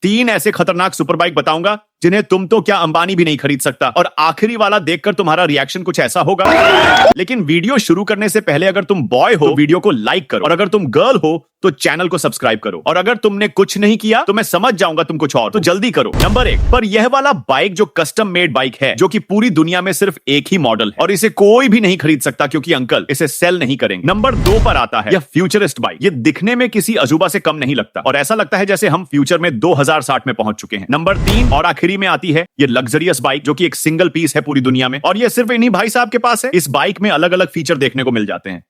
3 ऐसे खतरनाक super bike बताऊंगा जिन्हें तुम तो क्या अंबानी भी नहीं खरीद सकता। और आखिरी वाला देखकर तुम्हारा रिएक्शन कुछ ऐसा होगा। लेकिन वीडियो शुरू करने से पहले अगर तुम बॉय हो तो वीडियो को लाइक करो, और अगर तुम गर्ल हो तो चैनल को सब्सक्राइब करो, और अगर तुमने कुछ नहीं किया तो मैं समझ जाऊंगा तुम कुछ और, तो जल्दी करो। नंबर 1 पर यह वाला बाइक जो कस्टम मेड बाइक है, जो कि पूरी दुनिया में सिर्फ एक ही मॉडल है और इसे कोई भी नहीं खरीद सकता क्योंकि अंकल इसे सेल नहीं करेंगे। नंबर 2 पर आता है यह फ्यूचरिस्ट बाइक। ये दिखने में किसी अजूबा से कम नहीं लगता और ऐसा लगता है जैसे हम फ्यूचर में 2060 में पहुंच चुके हैं। नंबर 3 और आखिरी में आती है ये लग्जरियस बाइक, जो कि एक सिंगल पीस है पूरी दुनिया में, और ये सिर्फ इन्हीं भाई साहब के पास है। इस बाइक में अलग अलग फीचर देखने को मिल जाते हैं।